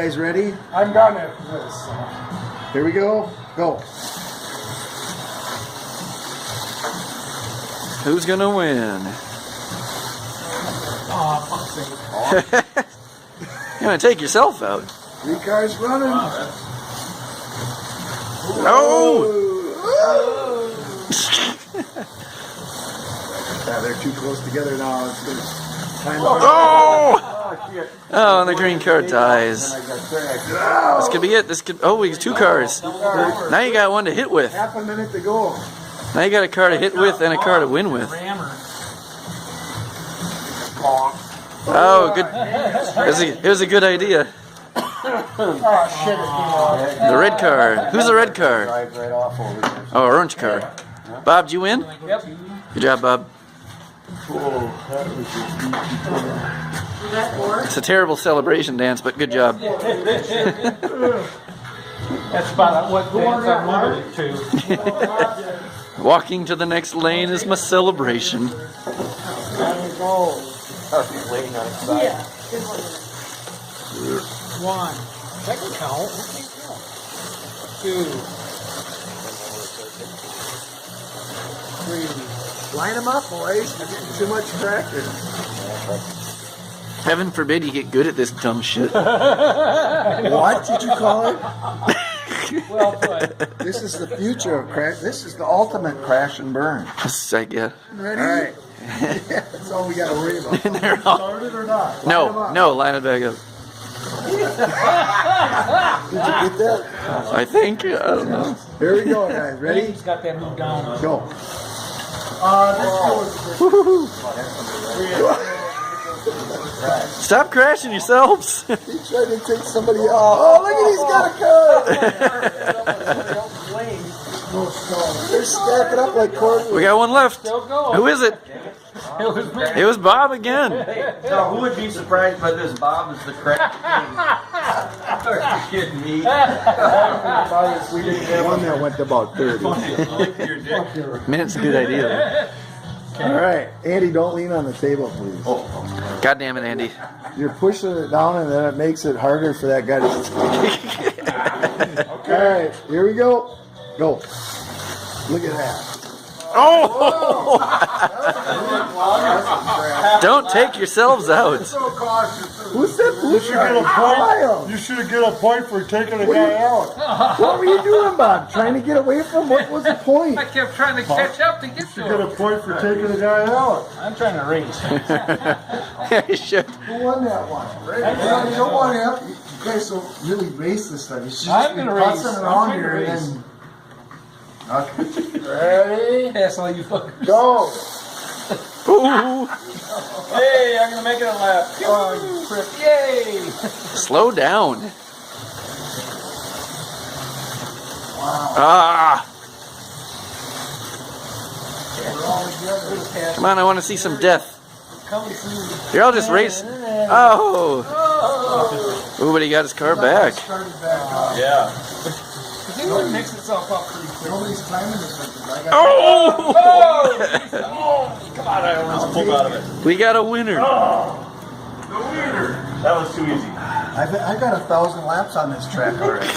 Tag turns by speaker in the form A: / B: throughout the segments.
A: guys ready?
B: I'm done after this.
A: Here we go. Go.
C: Who's gonna win? You're gonna take yourself out.
A: 3 cars running.
C: No!
A: Yeah, they're too close together now. It's gonna time
C: Oh! Oh, and the green car dies. This could be it. This could. Oh, we got 2 cars. Now you got one to hit with.
A: half a minute to go.
C: Now you got a car to hit with and a car to win with. Oh, good. It was a good idea. The red car. Who's the red car? Oh, orange car. Bob, did you win?
B: Yep.
C: Good job, Bob. It's a terrible celebration dance, but good job.
B: That's about what dance I'm limited to.
C: Walking to the next lane is my celebration.
D: Yeah.
B: 1. Second count. 2. 3.
A: Line them up, boys. I'm getting too much practice.
C: Heaven forbid you get good at this dumb shit.
A: What did you call it?
B: Well put.
A: This is the future of crash. This is the ultimate crash and burn.
C: Yeah.
A: Ready? All right. That's all we got to worry about.
B: Started or not?
C: No, line it back up.
A: Did you get that?
C: I think. I don't know.
A: Here we go, guys. Ready?
B: He's got that move down.
A: Go.
C: Stop crashing yourselves.
A: He tried to take somebody off. Oh, look at he's got a car. They're stacking up like cordwood.
C: We got one left.
B: Still going.
C: Who is it?
B: It was me.
C: It was Bob again.
E: Now, who would be surprised by this? Bob is the crack king. Are you kidding me?
A: One that went to about 30.
C: Man, it's a good idea.
A: All right, Andy, don't lean on the table, please.
C: God damn it, Andy.
A: You're pushing it down, and then it makes it harder for that guy to. All right, here we go. Go. Look at that.
C: Oh! Don't take yourselves out.
A: Who's that blue car?
F: You should get a point for taking a guy out.
A: What were you doing, Bob? Trying to get away from? What was the point?
B: I kept trying to catch up to get to
F: You get a
B: him.
F: point for taking a guy out.
B: I'm trying to race.
C: Yeah, you should.
A: Who won that one? You don't want to have. You guys don't really race this stuff. You should
B: I'm
A: just be
B: gonna race.
A: putzing
B: I'm
A: around
B: trying to
A: here and
B: race.
A: then. Okay. Ready?
B: Pass all you fuckers.
A: Go.
C: Ooh.
B: Hey, I'm gonna make it a lap. Oh, you trip. Yay!
C: Slow down. Ah. Come on, I want to see some death. Here, I'll just race. Oh. Ooh, but he got his car back.
E: Yeah.
B: It would mix itself up pretty quick.
A: Nobody's timing this.
C: Oh!
E: Come on, I almost pulled out of it.
C: We got a winner.
E: That was too easy.
A: I got 1,000 laps on this track already.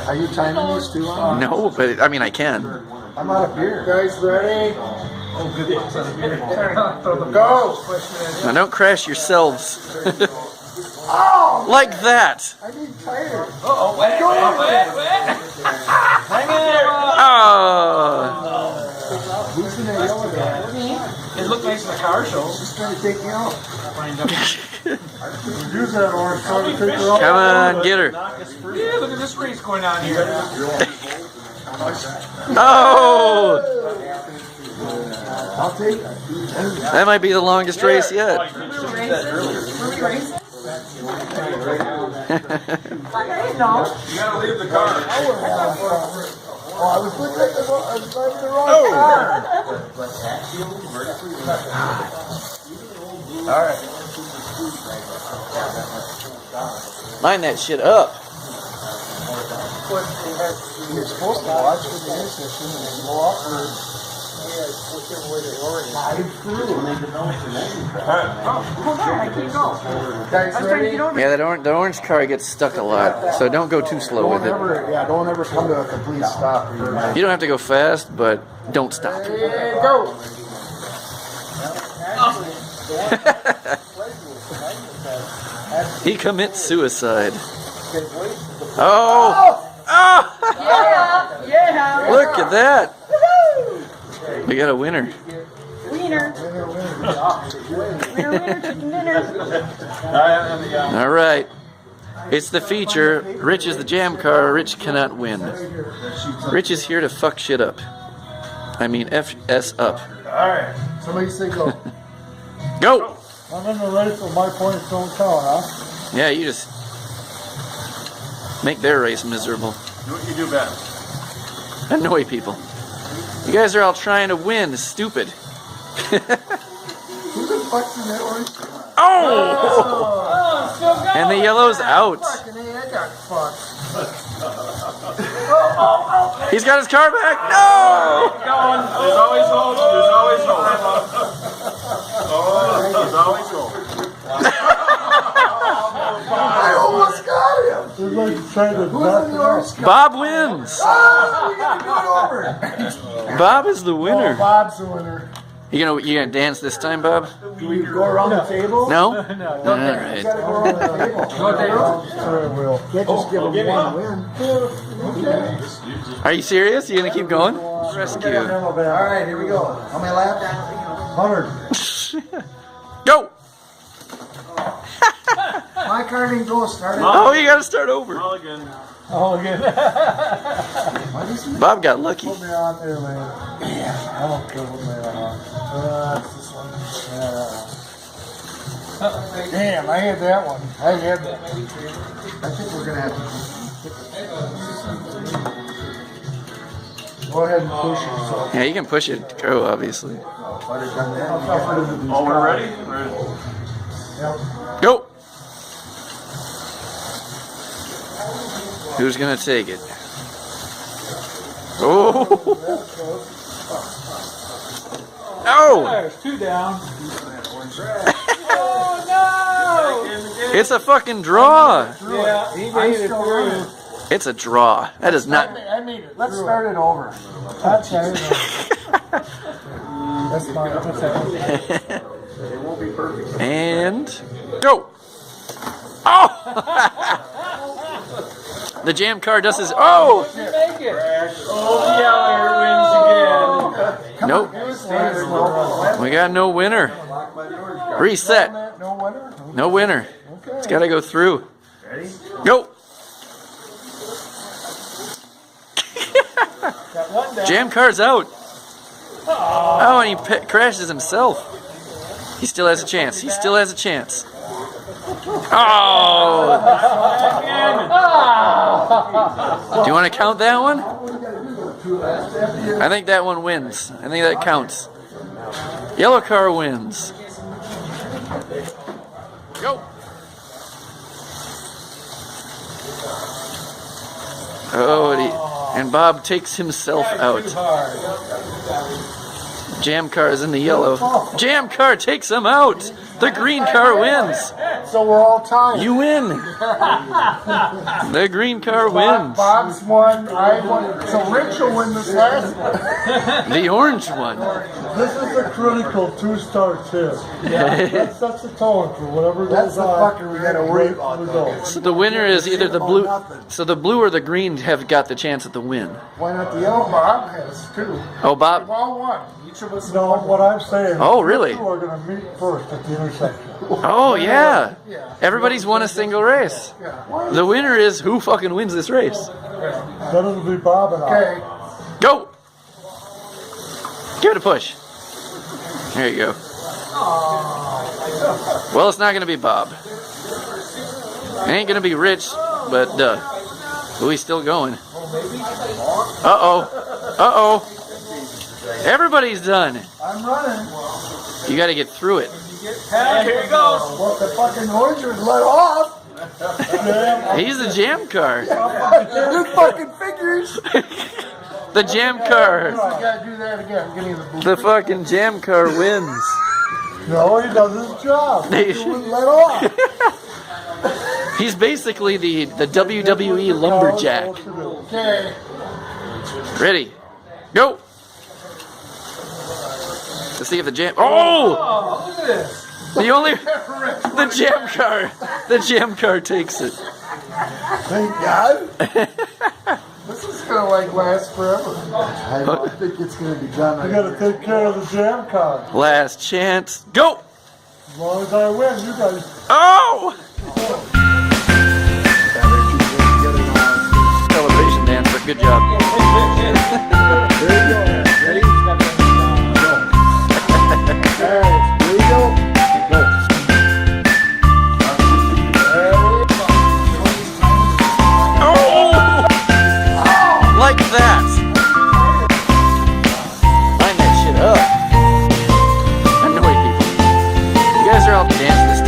A: Are you timing these too? On?
C: No, but I mean, I can.
A: I'm out of beer. Guys, ready? Oh, good luck. Go!
C: Now, don't crash yourselves.
A: Oh!
C: Like that.
A: I need tires.
B: Uh-oh, wait. Hang in there.
C: Oh.
A: Who's in that yellow guy?
B: It looked nice in the car show.
A: She's trying to take me out.
F: Use that orange car to take her out.
C: Come on, get her.
B: Yeah, look at this race going on here.
C: Oh.
A: I'll take it.
C: That might be the longest race yet.
D: Were we racing? I didn't know.
E: You gotta leave the car.
A: Oh, I was looking at the I was driving the wrong car.
E: All right.
C: Line that shit up.
A: You're supposed to watch for the intersection and then go up or
D: Hold on, I can't go.
A: Guys,
D: I was trying to
A: ready?
D: get over.
C: Yeah, the orange car gets stuck a lot, so don't go too slow with it.
A: Don't ever come to a complete stop.
C: You don't have to go fast, but don't stop.
A: Go.
C: He commits suicide. Oh! Oh!
D: Yeah.
C: Look at that! We got a winner.
D: Wiener. Winner, chicken dinner.
C: All right. It's the feature. Rich is the jam car. Rich cannot win. Rich is here to fuck shit up. I mean, FS up.
F: Alright.
A: Somebody say go.
C: Go!
F: I'm in the race, so my points don't count, huh?
C: Yeah, you just make their race miserable.
E: Do what you do best.
C: Annoy people. You guys are all trying to win. It's stupid.
A: Who the fuck's in that orange?
C: Oh! And the yellow's out.
A: Fucking A, I got fucked.
C: He's got his car back. No!
E: Going. There's always hope. There's always hope. Oh, there's always hope.
A: I almost got him.
F: They're like trying to
A: Who's
F: knock
A: in
F: it
A: the orange
F: out.
A: car?
C: Bob wins.
A: Oh, we gotta do it over.
C: Bob is the
F: Oh,
C: winner.
F: Bob's the winner.
C: You gonna dance this time, Bob?
A: Do we go around the table?
C: No? All
A: We
C: right.
A: gotta go around the table.
F: Sure it will.
A: Can't just give him one win.
C: Are you serious? You gonna keep going? Rescue.
A: All right, here we go. How many laps?
F: 100.
C: Go!
A: My car didn't go. Start it.
C: Oh, you gotta start over.
E: Mulligan.
F: Oh, again.
C: Bob got lucky.
F: Put me on there, man. I don't care what they are. It's this one. Yeah. Damn, I had that one. I had that.
A: I think we're gonna have to
F: Go ahead and push it. So.
C: Yeah, you can push it. Go, obviously.
E: Oh, we're ready?
F: Yep.
C: Go! Who's gonna take it? Oh! Oh!
B: There's two down.
C: It's a fucking draw.
B: Yeah, he made it through.
C: It's a draw. That is not.
F: I made it.
A: Let's start it over.
F: That's That's fine.
E: It won't be perfect.
C: And go! Oh! The jam car does his. Oh!
B: You make it. Oh, the yeller wins again.
C: Nope. We got no winner. Reset.
F: No winner?
C: No winner. It's got to go through. Go!
B: Got one down.
C: Jam car's out. Oh, and he crashes himself. He still has a chance. He still has a chance. Oh! Do you want to count that one? I think that one wins. I think that counts. Yellow car wins. Go! Oh, and Bob takes himself out. Jam car is in the yellow. Jam car takes him out. The green car wins.
F: So we're all tied.
C: You win. The green car wins.
F: Bob's won. I won. So Rich will win this last one.
C: The orange one.
F: This is a critical 2-star tip. That sets the tone for whatever
A: That's
F: goes
A: the
F: on.
A: fucker we gotta worry about.
F: Results.
C: So the winner is either the blue. So the blue or the green have got the chance at the win.
A: Why not the yellow?
F: Bob has two.
C: Oh, Bob.
F: We all won. Each of us. No, what I'm saying.
C: Oh, really?
F: You two are going to meet first at the intersection.
C: Oh, yeah. Everybody's won a single race. The winner is who fucking wins this race.
F: Then it'll be Bob and I.
A: Okay.
C: Go. Give it a push. There you go. Well, it's not going to be Bob. It ain't going to be Rich, but ooh, he's still going. Uh-oh. Uh-oh. Everybody's done.
A: I'm running.
C: You got to get through it.
B: Here he goes.
A: Well, the fucking orange was let off.
C: He's the jam car.
A: Good fucking figures.
C: The jam car.
F: You gotta do that again. Give me the boot.
C: The fucking jam car wins.
F: No, he does his job.
C: They-
F: He wouldn't let off.
C: He's basically the WWE lumberjack.
F: Okay.
C: Ready? Go! Let's see if the jam. Oh!
B: Look at this.
C: The only. The jam car takes it.
F: Thank God. This is gonna like last forever.
A: I don't think it's going to be done.
F: I gotta take care of the jam car.
C: Last chance. Go!
F: As long as I win, you guys.
C: Oh! Celebration dancer. Good job.
A: There you go. Ready? Go. Alright, here we go. Go.
C: Oh! Like that. Line that shit up. Annoy people. You guys are all dancing this